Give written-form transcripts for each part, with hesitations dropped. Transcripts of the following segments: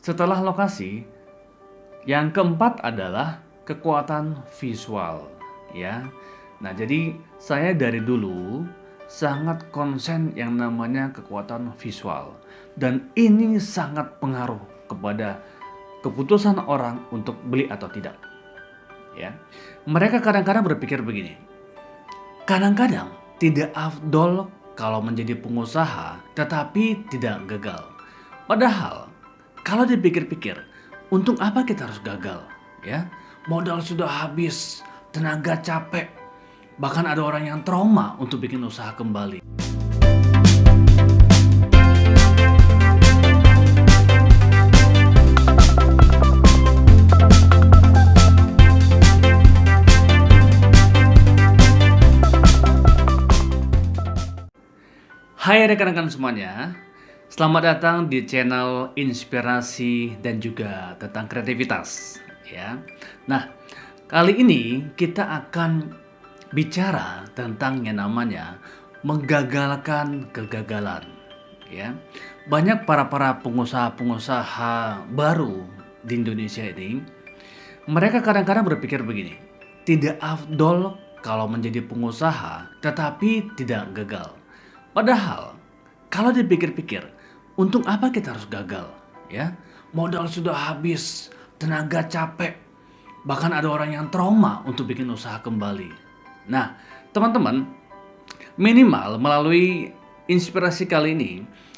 Setelah lokasi, yang keempat adalah kekuatan visual, ya. Nah, jadi saya dari dulu sangat konsen yang namanya kekuatan visual, dan ini sangat pengaruh kepada keputusan orang untuk beli atau tidak, ya. Mereka kadang-kadang berpikir begini, kadang-kadang tidak afdol kalau menjadi pengusaha tetapi tidak gagal. Padahal kalau dipikir-pikir, untuk apa kita harus gagal? Ya, modal sudah habis, tenaga capek, bahkan ada orang yang trauma untuk bikin usaha kembali. Hai rekan-rekan semuanya, selamat datang di channel inspirasi dan juga tentang kreativitas, ya. Nah, kali ini kita akan bicara tentang yang namanya menggagalkan kegagalan, ya. Banyak para pengusaha-pengusaha baru di Indonesia ini, mereka kadang-kadang berpikir begini, tidak afdol kalau menjadi pengusaha tetapi tidak gagal. Padahal kalau dipikir-pikir, untuk apa kita harus gagal? Ya, modal sudah habis, tenaga capek, bahkan ada orang yang trauma untuk bikin usaha kembali. Nah, teman-teman, minimal melalui inspirasi kali ini,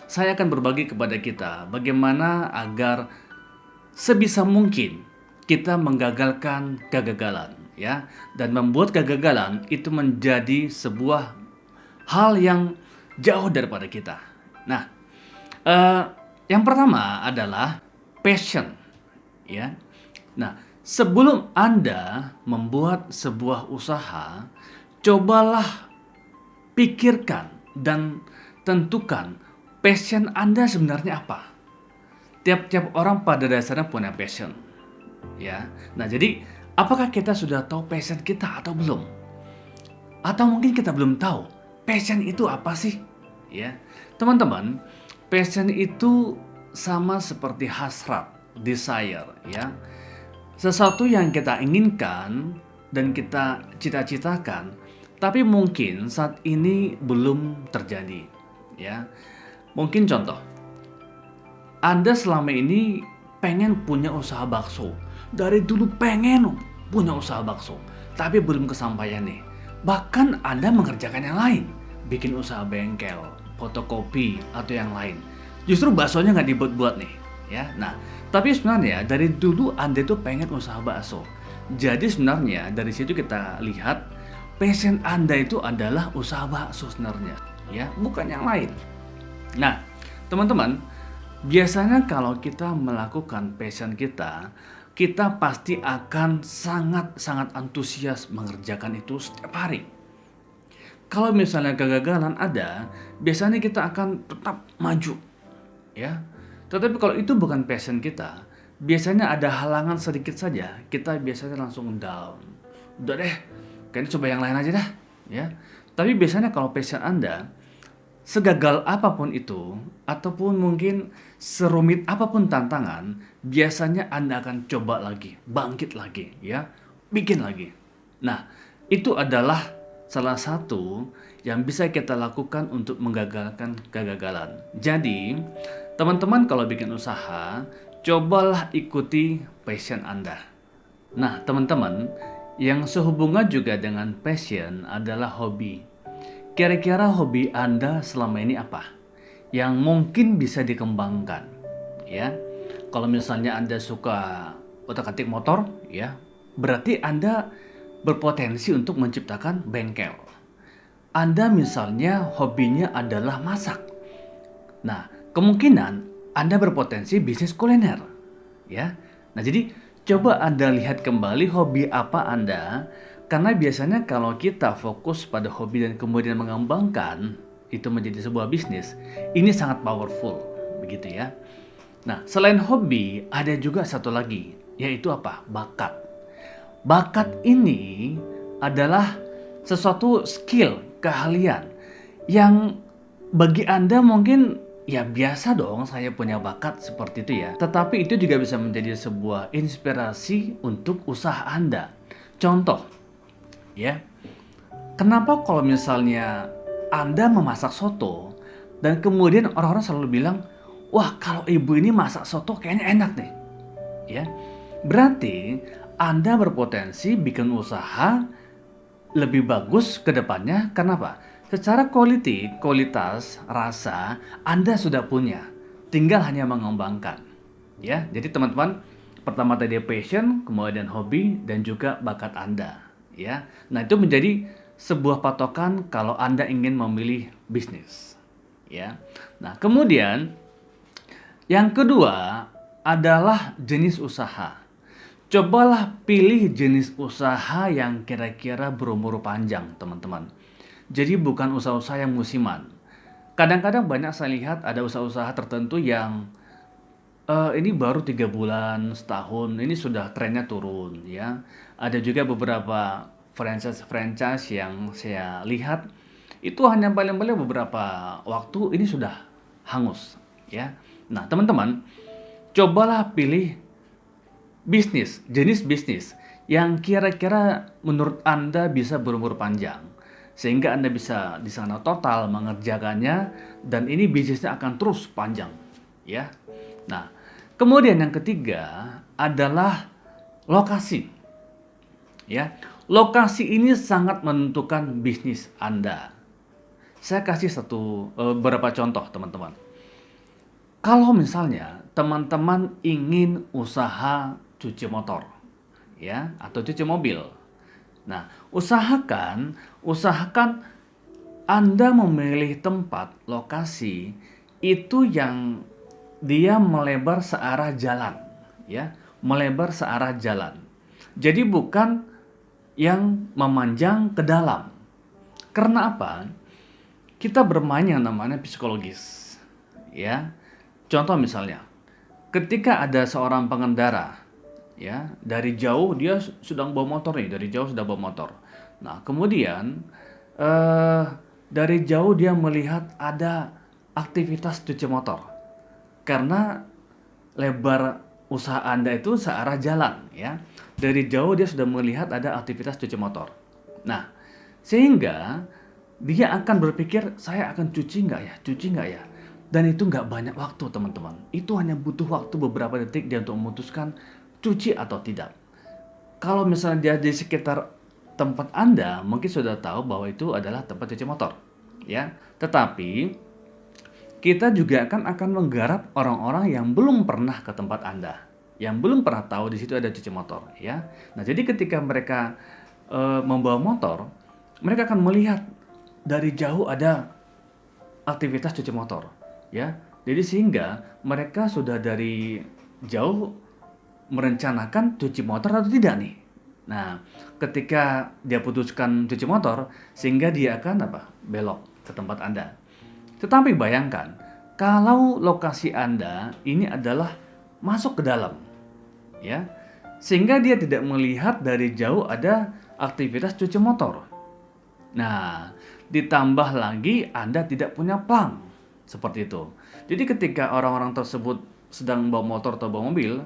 saya akan berbagi kepada kita bagaimana agar sebisa mungkin kita menggagalkan kegagalan, ya, dan membuat kegagalan itu menjadi sebuah hal yang jauh daripada kita. Nah, yang pertama adalah passion, ya. Nah, sebelum Anda membuat sebuah usaha, cobalah pikirkan dan tentukan passion Anda sebenarnya apa. Tiap-tiap orang pada dasarnya punya passion, ya. Nah, jadi apakah kita sudah tahu passion kita atau belum? Atau mungkin kita belum tahu passion itu apa sih? Ya, teman-teman, passion itu sama seperti hasrat, desire, ya. Sesuatu yang kita inginkan dan kita cita-citakan, tapi mungkin saat ini belum terjadi, ya. Mungkin contoh, Anda selama ini pengen punya usaha bakso. Dari dulu pengen punya usaha bakso, tapi belum kesampaian nih. Bahkan Anda mengerjakan yang lain, bikin usaha bengkel, fotokopi, atau yang lain. Justru baksonya nggak dibuat-buat nih, ya. Nah, tapi sebenarnya dari dulu Anda tuh pengen usaha bakso. Jadi sebenarnya dari situ kita lihat passion Anda itu adalah usaha bakso sebenarnya, ya, bukan yang lain. Nah, teman-teman, biasanya kalau kita melakukan passion kita, kita pasti akan sangat-sangat antusias mengerjakan itu setiap hari. Kalau misalnya kegagalan ada, biasanya kita akan tetap maju, ya. Tetapi kalau itu bukan passion kita, biasanya ada halangan sedikit saja, kita biasanya langsung down. Udah deh, kayaknya coba yang lain aja dah, ya. Tapi biasanya kalau passion Anda, segagal apapun itu, ataupun mungkin serumit apapun tantangan, biasanya Anda akan coba lagi, bangkit lagi, ya, bikin lagi. Nah, itu adalah salah satu yang bisa kita lakukan untuk menggagalkan kegagalan. Jadi, teman-teman kalau bikin usaha, cobalah ikuti passion Anda. Nah, teman-teman, yang sehubungan juga dengan passion adalah hobi. Kira-kira hobi Anda selama ini apa? Yang mungkin bisa dikembangkan, ya. Kalau misalnya Anda suka otak-atik motor, ya, berarti Anda berpotensi untuk menciptakan bengkel. Anda misalnya hobinya adalah masak. Nah, kemungkinan Anda berpotensi bisnis kuliner, ya. Nah, jadi coba Anda lihat kembali hobi apa Anda, karena biasanya kalau kita fokus pada hobi dan kemudian mengembangkan itu menjadi sebuah bisnis, ini sangat powerful, begitu ya. Nah, selain hobi, ada juga satu lagi, yaitu apa? Bakat. Bakat ini adalah sesuatu skill, keahlian yang bagi Anda mungkin Ya biasa dong saya punya bakat seperti itu ya. Tetapi itu juga bisa menjadi sebuah inspirasi untuk usaha Anda. Contoh, ya. Kenapa kalau misalnya Anda memasak soto dan kemudian orang-orang selalu bilang, "Wah, kalau ibu ini masak soto kayaknya enak nih." Ya. Berarti Anda berpotensi bikin usaha lebih bagus ke depannya. Kenapa? Secara kualitas, rasa Anda sudah punya. Tinggal hanya mengembangkan. Ya, jadi teman-teman, pertama tadi passion, kemudian hobi dan juga bakat Anda, ya. Nah, itu menjadi sebuah patokan kalau Anda ingin memilih bisnis, ya. Nah, kemudian yang kedua adalah jenis usaha. Cobalah pilih jenis usaha yang kira-kira berumur panjang, teman-teman. Jadi bukan usaha-usaha yang musiman. Kadang-kadang banyak saya lihat ada usaha-usaha tertentu yang ini baru 3 bulan, setahun, ini sudah trennya turun ya. Ada juga beberapa franchise-franchise yang saya lihat itu hanya paling-paling beberapa waktu ini sudah hangus ya. Nah, teman-teman, cobalah pilih jenis bisnis yang kira-kira menurut Anda bisa berumur panjang. Sehingga Anda bisa di sana total mengerjakannya dan ini bisnisnya akan terus panjang, ya. Nah, kemudian yang ketiga adalah lokasi. Ya. Lokasi ini sangat menentukan bisnis Anda. Saya kasih beberapa contoh, teman-teman. Kalau misalnya teman-teman ingin usaha cuci motor, ya, atau cuci mobil. Nah, usahakan Anda memilih tempat, lokasi itu yang dia melebar searah jalan, ya, melebar searah jalan. Jadi bukan yang memanjang ke dalam. Karena apa? Kita bermain yang namanya psikologis, ya. Contoh misalnya, ketika ada seorang pengendara, ya, dari jauh dia sedang bawa motor nih, dari jauh sudah bawa motor. Nah, kemudian eh, dari jauh dia melihat ada aktivitas cuci motor. Karena lebar usaha Anda itu searah jalan, ya. Dari jauh dia sudah melihat ada aktivitas cuci motor. Nah, sehingga dia akan berpikir, saya akan cuci nggak ya, cuci nggak ya. Dan itu nggak banyak waktu, teman-teman. Itu hanya butuh waktu beberapa detik dia untuk memutuskan cuci atau tidak. Kalau misalnya dia di sekitar tempat Anda, mungkin sudah tahu bahwa itu adalah tempat cuci motor, ya. Tetapi kita juga akan menggarap orang-orang yang belum pernah ke tempat Anda, yang belum pernah tahu di situ ada cuci motor, ya. Nah, jadi ketika mereka membawa motor, mereka akan melihat dari jauh ada aktivitas cuci motor, ya. Jadi sehingga mereka sudah dari jauh merencanakan cuci motor atau tidak nih. Nah, ketika dia putuskan cuci motor, sehingga dia akan belok ke tempat Anda. Tetapi bayangkan, kalau lokasi Anda ini adalah masuk ke dalam, ya, sehingga dia tidak melihat dari jauh ada aktivitas cuci motor. Nah, ditambah lagi Anda tidak punya plang, seperti itu. Jadi ketika orang-orang tersebut sedang bawa motor atau bawa mobil,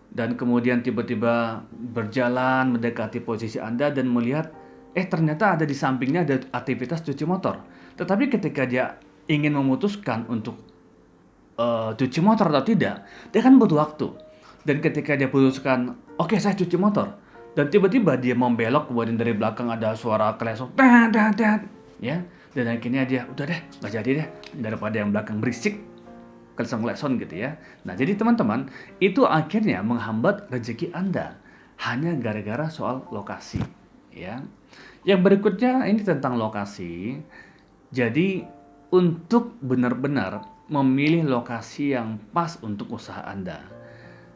dan kemudian tiba-tiba berjalan mendekati posisi Anda dan melihat, ternyata ada di sampingnya ada aktivitas cuci motor. Tetapi ketika dia ingin memutuskan untuk cuci motor atau tidak, dia kan butuh waktu. Dan ketika dia putuskan, oke, saya cuci motor, dan tiba-tiba dia membelok, kemudian dari belakang ada suara klesong, tat, tat, tat, ya, dan akhirnya dia udah deh, nggak jadi deh, daripada yang belakang berisik, klesong-klesong gitu ya. Nah, jadi teman-teman, itu akhirnya menghambat rezeki Anda hanya gara-gara soal lokasi, ya. Yang berikutnya ini tentang lokasi. Jadi untuk benar-benar memilih lokasi yang pas untuk usaha Anda.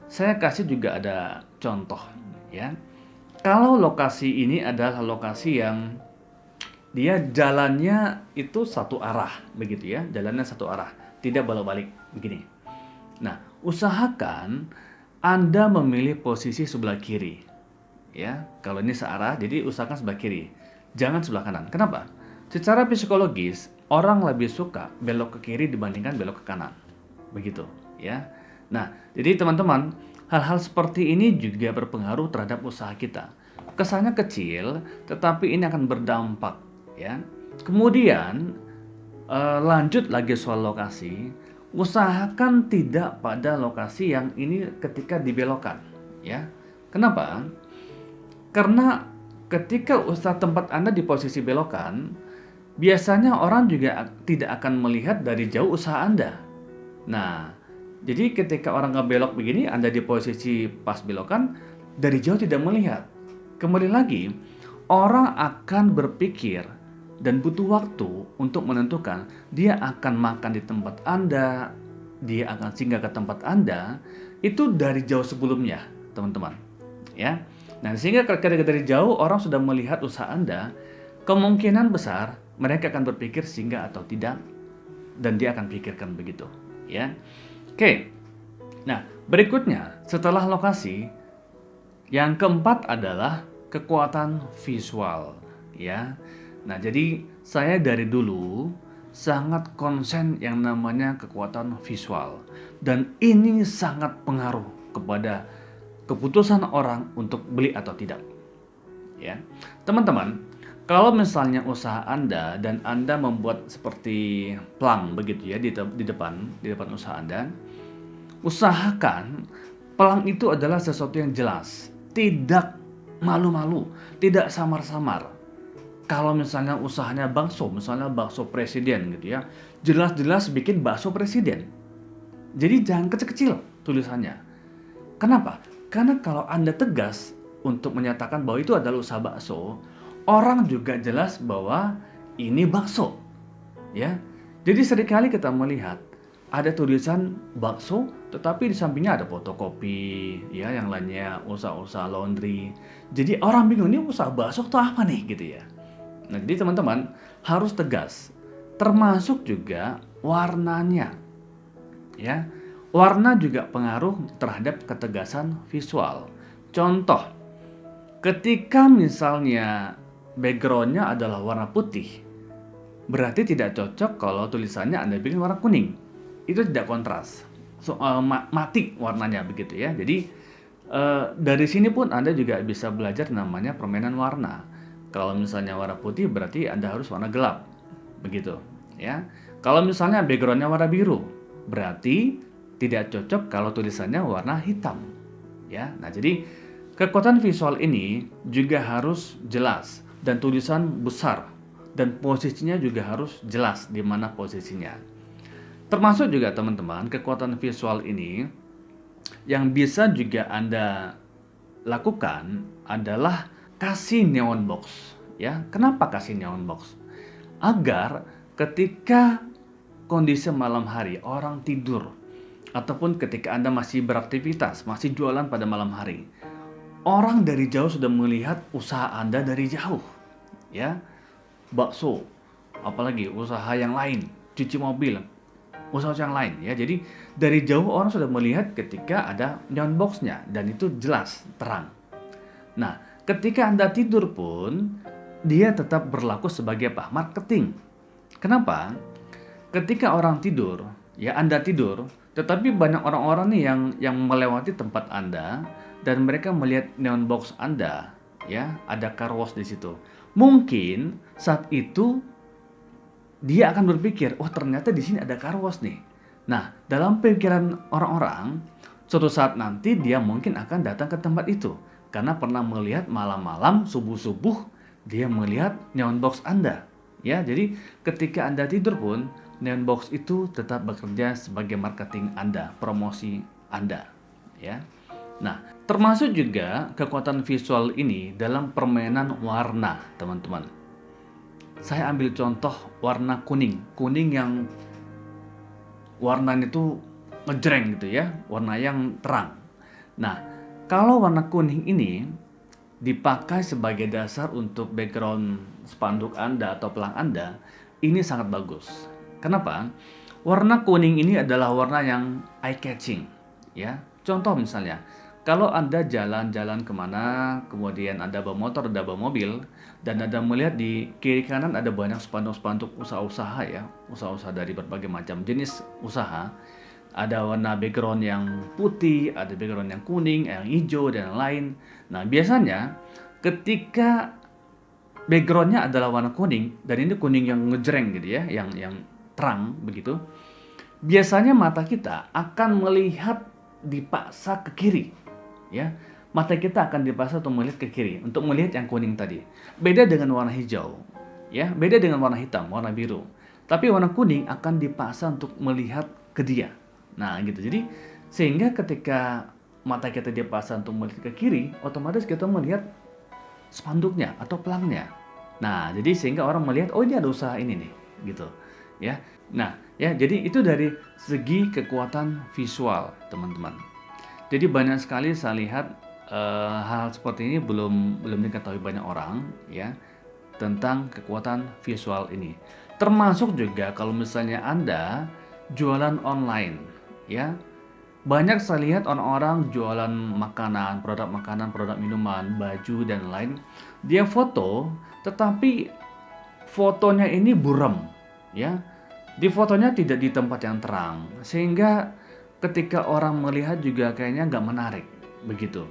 Saya kasih juga ada contoh, ya. Kalau lokasi ini adalah lokasi yang dia jalannya itu satu arah, begitu ya, jalannya satu arah, tidak bolak-balik begini. Nah, usahakan Anda memilih posisi sebelah kiri, ya. Kalau ini searah, jadi usahakan sebelah kiri, jangan sebelah kanan. Kenapa? Secara psikologis, orang lebih suka belok ke kiri dibandingkan belok ke kanan. Begitu, ya. Nah, jadi teman-teman, hal-hal seperti ini juga berpengaruh terhadap usaha kita. Kesannya kecil, tetapi ini akan berdampak, ya. Kemudian, lanjut lagi soal lokasi, usahakan tidak pada lokasi yang ini ketika dibelokkan, ya. Kenapa? Karena ketika usaha tempat Anda di posisi belokan, biasanya orang juga tidak akan melihat dari jauh usaha Anda. Nah, jadi ketika orang ngebelok begini, Anda di posisi pas belokan, dari jauh tidak melihat. Kembali lagi, orang akan berpikir dan butuh waktu untuk menentukan dia akan makan di tempat Anda, dia akan singgah ke tempat Anda, itu dari jauh sebelumnya, teman-teman. Ya. Nah, sehingga ketika dari jauh orang sudah melihat usaha Anda, kemungkinan besar mereka akan berpikir singgah atau tidak, dan dia akan pikirkan begitu, ya. Oke. Nah, berikutnya setelah lokasi, yang keempat adalah kekuatan visual, ya. Nah, jadi saya dari dulu sangat konsen yang namanya kekuatan visual, dan ini sangat pengaruh kepada keputusan orang untuk beli atau tidak. Ya, teman-teman, kalau misalnya usaha Anda dan Anda membuat seperti pelang begitu ya di depan usaha Anda, usahakan pelang itu adalah sesuatu yang jelas, tidak malu-malu, tidak samar-samar. Kalau misalnya usahanya bakso, misalnya bakso presiden gitu ya, jelas-jelas bikin bakso presiden. Jadi jangan kecil-kecil tulisannya. Kenapa? Karena kalau Anda tegas untuk menyatakan bahwa itu adalah usaha bakso, orang juga jelas bahwa ini bakso. Ya. Jadi seringkali kita melihat ada tulisan bakso, tetapi di sampingnya ada fotokopi, ya, yang lainnya usaha-usaha laundry. Jadi orang bingung, ini usaha bakso atau apa nih gitu ya. Nah, jadi teman-teman harus tegas. Termasuk juga warnanya. Ya. Warna juga pengaruh terhadap ketegasan visual. Contoh, ketika misalnya backgroundnya adalah warna putih, berarti tidak cocok kalau tulisannya Anda bikin warna kuning. Itu tidak kontras, mati warnanya begitu ya. Jadi dari sini pun Anda juga bisa belajar namanya permainan warna. Kalau misalnya warna putih berarti Anda harus warna gelap, begitu ya. Kalau misalnya backgroundnya warna biru, berarti tidak cocok kalau tulisannya warna hitam, ya. Nah, jadi kekuatan visual ini juga harus jelas dan tulisan besar dan posisinya juga harus jelas di mana posisinya. Termasuk juga teman-teman, kekuatan visual ini yang bisa juga Anda lakukan adalah kasih neon box, ya. Kenapa kasih neon box? Agar ketika kondisi malam hari orang tidur ataupun ketika Anda masih beraktivitas, masih jualan pada malam hari, orang dari jauh sudah melihat usaha Anda dari jauh, ya. Bakso, apalagi usaha yang lain, cuci mobil, usaha yang lain, ya. Jadi dari jauh orang sudah melihat ketika ada neon box-nya dan itu jelas, terang. Nah, ketika Anda tidur pun dia tetap berlaku sebagai apa? Marketing. Kenapa? Ketika orang tidur, ya Anda tidur, tetapi banyak orang-orang nih yang melewati tempat Anda dan mereka melihat neon box Anda, ya, ada car wash di situ. Mungkin saat itu dia akan berpikir, "Oh, ternyata di sini ada car wash nih." Nah, dalam pikiran orang-orang, suatu saat nanti dia mungkin akan datang ke tempat itu karena pernah melihat malam-malam, subuh-subuh dia melihat neon box Anda. Ya, jadi ketika Anda tidur pun neon box itu tetap bekerja sebagai marketing Anda, promosi Anda, ya. Nah, termasuk juga kekuatan visual ini dalam permainan warna, teman-teman. Saya ambil contoh warna kuning. Kuning yang warnanya itu ngejreng gitu ya, warna yang terang. Nah, kalau warna kuning ini dipakai sebagai dasar untuk background spanduk Anda atau pelang Anda, ini sangat bagus. Kenapa? Warna kuning ini adalah warna yang eye catching, ya. Contoh misalnya, Kalau Anda jalan-jalan kemana, kemudian Anda bawa motor, Anda bawa mobil, dan Anda melihat di kiri kanan ada banyak spanduk-spanduk usaha-usaha ya, usaha-usaha dari berbagai macam jenis usaha. Ada warna background yang putih, ada background yang kuning, yang hijau, dan lain-lain. Nah, biasanya ketika backgroundnya adalah warna kuning, dan ini kuning yang ngejreng gitu ya, yang terang begitu, biasanya mata kita akan melihat dipaksa ke kiri, ya. Mata kita akan dipaksa untuk melihat ke kiri, untuk melihat yang kuning tadi. Beda dengan warna hijau, ya. Beda dengan warna hitam, warna biru. Tapi warna kuning akan dipaksa untuk melihat ke dia. Nah, gitu. Jadi sehingga ketika mata kita dipaksa untuk melihat ke kiri, otomatis kita melihat spanduknya atau pelangnya. Nah, jadi sehingga orang melihat, oh ini ada usaha ini nih, gitu. Ya. Nah, ya, jadi itu dari segi kekuatan visual, teman-teman. Jadi banyak sekali saya lihat hal seperti ini belum diketahui banyak orang, ya, tentang kekuatan visual ini. Termasuk juga kalau misalnya Anda jualan online, ya. Banyak saya lihat orang-orang jualan makanan, produk minuman, baju dan lain. Dia foto, tetapi fotonya ini buram, ya. Di fotonya tidak di tempat yang terang, sehingga ketika orang melihat juga kayaknya nggak menarik, begitu.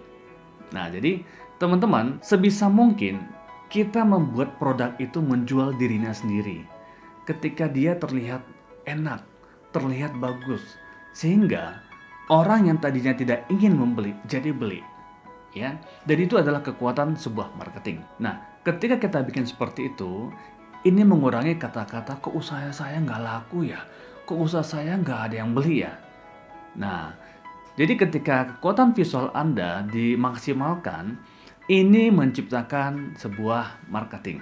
Nah, jadi teman-teman, sebisa mungkin kita membuat produk itu menjual dirinya sendiri. Ketika dia terlihat enak, terlihat bagus, sehingga orang yang tadinya tidak ingin membeli jadi beli, ya. Dan itu adalah kekuatan sebuah marketing. Nah, ketika kita bikin seperti itu, ini mengurangi kata-kata kok usaha saya nggak laku ya, kok usaha saya nggak ada yang beli ya. Nah, jadi ketika kekuatan visual Anda dimaksimalkan, ini menciptakan sebuah marketing,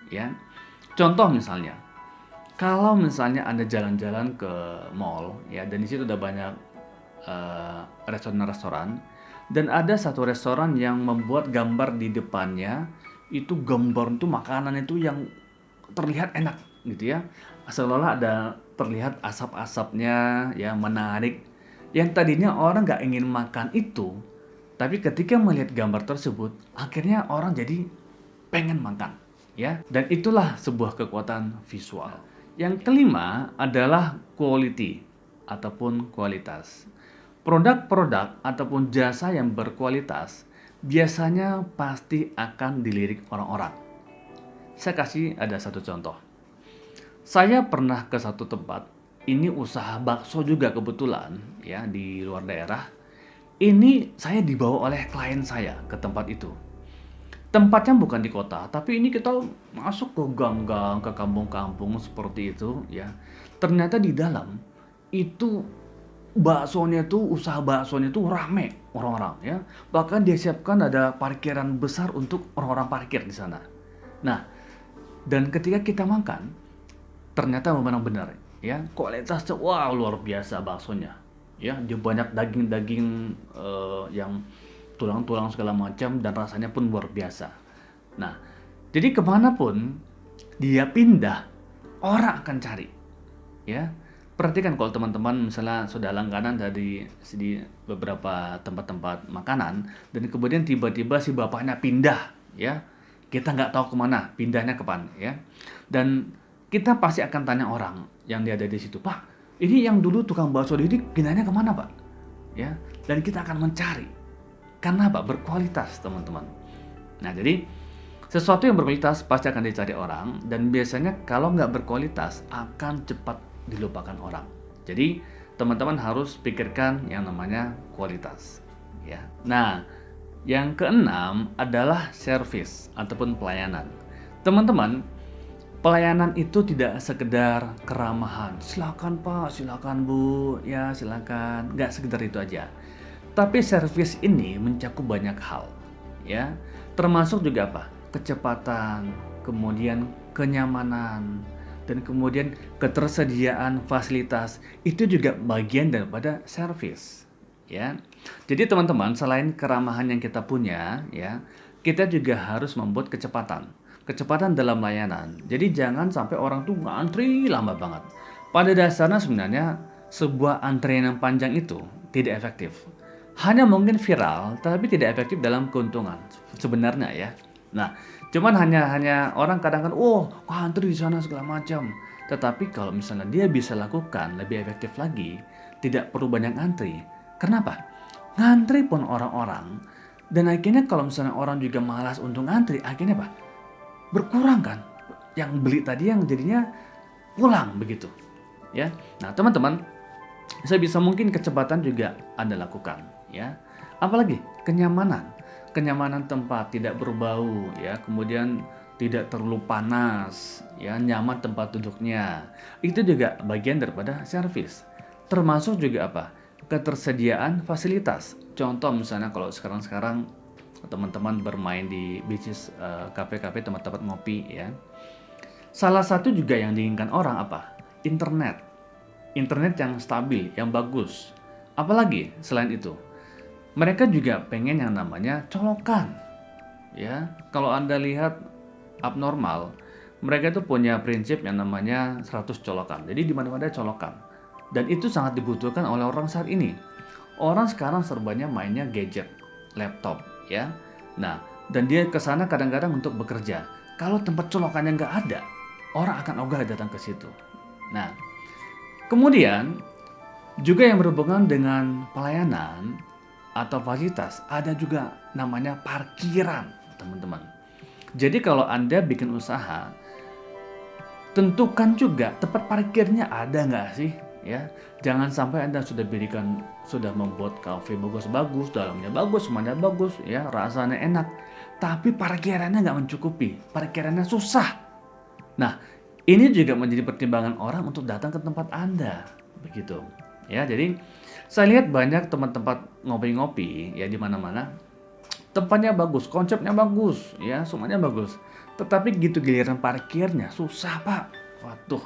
ya. Contoh misalnya, kalau misalnya Anda jalan-jalan ke mall, ya, dan di situ ada banyak restoran-restoran, dan ada satu restoran yang membuat gambar di depannya itu gambar itu makanan itu yang terlihat enak gitu ya, seolah-olah ada terlihat asap-asapnya ya, menarik, yang tadinya orang nggak ingin makan itu, tapi ketika melihat gambar tersebut akhirnya orang jadi pengen makan, ya. Dan itulah sebuah kekuatan visual. Yang kelima adalah quality ataupun kualitas. Produk-produk ataupun jasa yang berkualitas biasanya pasti akan dilirik orang-orang. Saya kasih ada satu contoh. Saya pernah ke satu tempat, ini usaha bakso juga kebetulan ya, di luar daerah. Ini saya dibawa oleh klien saya ke tempat itu. Tempatnya bukan di kota, tapi ini kita masuk ke gang-gang, ke kampung-kampung seperti itu ya. Ternyata di dalam itu baksonya tuh, usaha baksonya tuh rame orang-orang ya. Bahkan dia siapkan ada parkiran besar untuk orang-orang parkir di sana. Nah, dan ketika kita makan, ternyata memang benar ya, kualitasnya wah luar biasa baksonya. Ya, dia banyak daging-daging yang tulang-tulang segala macam dan rasanya pun luar biasa. Nah, jadi kemanapun dia pindah, orang akan cari. Ya, perhatikan kalau teman-teman misalnya sudah langganan dari di beberapa tempat-tempat makanan dan kemudian tiba-tiba si bapaknya pindah, ya, kita nggak tahu kemana, pindahnya kapan, ya. Dan kita pasti akan tanya orang yang dia ada di situ, Pak, ini yang dulu tukang bakso ini pindahnya kemana, Pak? Ya, dan kita akan mencari. Karena apa? Berkualitas, teman-teman. Nah, jadi sesuatu yang berkualitas pasti akan dicari orang, dan biasanya kalau nggak berkualitas akan cepat dilupakan orang. Jadi teman-teman harus pikirkan yang namanya kualitas, ya. Nah, yang keenam adalah service ataupun pelayanan. Teman-teman, pelayanan itu tidak sekedar keramahan. Silakan Pak, silakan Bu, ya silakan. Nggak sekedar itu aja. Tapi service ini mencakup banyak hal, ya. Termasuk juga apa? Kecepatan, kemudian kenyamanan, dan kemudian ketersediaan fasilitas. Itu juga bagian daripada service, ya. Jadi teman-teman, selain keramahan yang kita punya, ya, kita juga harus membuat kecepatan. Kecepatan dalam layanan. Jadi jangan sampai orang tuh ngantri lama banget. Pada dasarnya sebenarnya sebuah antrean yang panjang itu tidak efektif. hanya mungkin viral, tapi tidak efektif dalam keuntungan sebenarnya ya. Nah, cuman hanya orang kadang kan, oh antri di sana segala macam. Tetapi kalau misalnya dia bisa lakukan lebih efektif lagi, tidak perlu banyak antri. Kenapa? Ngantri pun orang-orang, dan akhirnya kalau misalnya orang juga malas untuk ngantri, akhirnya apa? Berkurang kan? Yang beli tadi yang jadinya pulang begitu. Ya. Nah, teman-teman, sebisa mungkin kecepatan juga Anda lakukan, ya. Apalagi kenyamanan tempat tidak berbau, ya. Kemudian tidak terlalu panas, ya. Nyaman tempat duduknya. Itu juga bagian daripada servis. Termasuk juga apa? Ketersediaan fasilitas. Contoh misalnya kalau sekarang teman-teman bermain di bisnis kafe-kafe, tempat-tempat ngopi, ya. Salah satu juga yang diinginkan orang apa? Internet yang stabil, yang bagus. Apalagi selain itu, mereka juga pengen yang namanya colokan. Ya, kalau Anda lihat abnormal, mereka itu punya prinsip yang namanya 100 colokan. Jadi di mana-mana colokan. Dan itu sangat dibutuhkan oleh orang saat ini. Orang sekarang serbanya mainnya gadget, laptop, ya. Nah, dan dia ke sana kadang-kadang untuk bekerja. Kalau tempat colokannya nggak ada, orang akan ogah datang ke situ. Nah, kemudian juga yang berhubungan dengan pelayanan atau fasilitas, ada juga namanya parkiran, teman-teman. Jadi kalau Anda bikin usaha, tentukan juga tempat parkirnya ada nggak sih, ya. Jangan sampai Anda sudah membuat kafe bagus-bagus, dalamnya bagus, semuanya bagus, ya, rasanya enak, tapi parkirannya nggak mencukupi, parkirannya susah. Nah, ini juga menjadi pertimbangan orang untuk datang ke tempat Anda, begitu. Ya, jadi saya lihat banyak tempat-tempat ngopi-ngopi ya di mana-mana. Tempatnya bagus, konsepnya bagus, ya, semuanya bagus. Tetapi gitu giliran parkirnya susah, Pak. Waduh,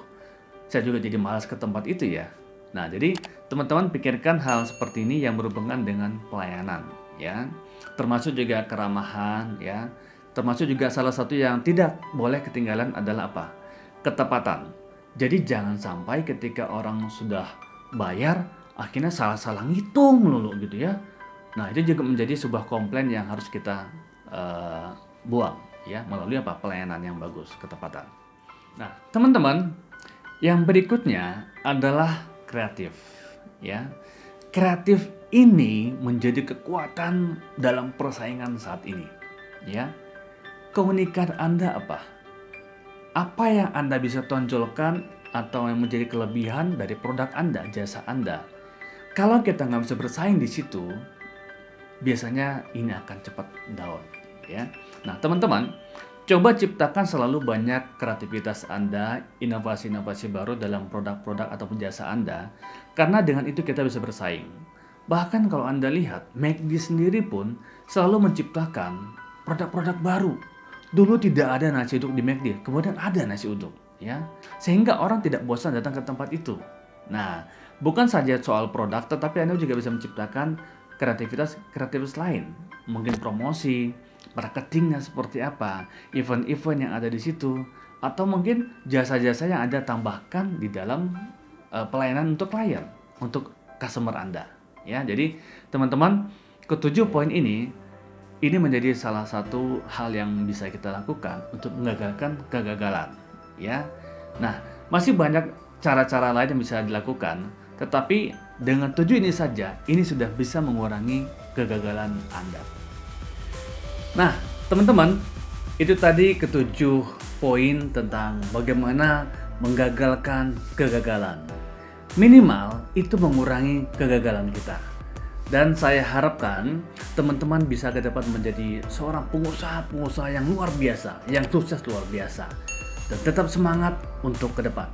saya juga jadi malas ke tempat itu ya. Nah, jadi teman-teman pikirkan hal seperti ini yang berhubungan dengan pelayanan, ya. Termasuk juga keramahan, ya. Termasuk juga salah satu yang tidak boleh ketinggalan adalah apa? Ketepatan. Jadi jangan sampai ketika orang sudah bayar, akhirnya salah-salah ngitung melulu gitu ya. Nah, itu juga menjadi sebuah komplain yang harus kita buang ya, melalui apa? Pelayanan yang bagus, ketepatan. Nah, teman-teman, yang berikutnya adalah kreatif, ya. Kreatif ini menjadi kekuatan dalam persaingan saat ini, ya. Keunikan Anda apa? Apa yang Anda bisa tonjolkan atau yang menjadi kelebihan dari produk Anda, jasa Anda? Kalau kita nggak bisa bersaing di situ, biasanya ini akan cepat down, ya. Nah, teman-teman, coba ciptakan selalu banyak kreativitas Anda, inovasi-inovasi baru dalam produk-produk ataupun jasa Anda, karena dengan itu kita bisa bersaing. Bahkan kalau Anda lihat, McD sendiri pun selalu menciptakan produk-produk baru. Dulu tidak ada nasi uduk di McD, kemudian ada nasi uduk, ya. Sehingga orang tidak bosan datang ke tempat itu. Nah, bukan saja soal produk, tetapi Anda juga bisa menciptakan kreativitas lain. Mungkin promosi, marketingnya seperti apa, event-event yang ada di situ, atau mungkin jasa-jasa yang Anda tambahkan di dalam pelayanan untuk klien, untuk customer Anda. Ya, jadi teman-teman, ketujuh poin ini menjadi salah satu hal yang bisa kita lakukan untuk menggagalkan kegagalan. Ya, nah masih banyak cara-cara lain yang bisa dilakukan, tetapi dengan 7 ini saja, ini sudah bisa mengurangi kegagalan Anda. Nah, teman-teman, itu tadi ketujuh poin tentang bagaimana menggagalkan kegagalan. Minimal itu mengurangi kegagalan kita. Dan saya harapkan teman-teman bisa ke depan menjadi seorang pengusaha yang luar biasa, yang sukses luar biasa. Dan tetap semangat untuk ke depan.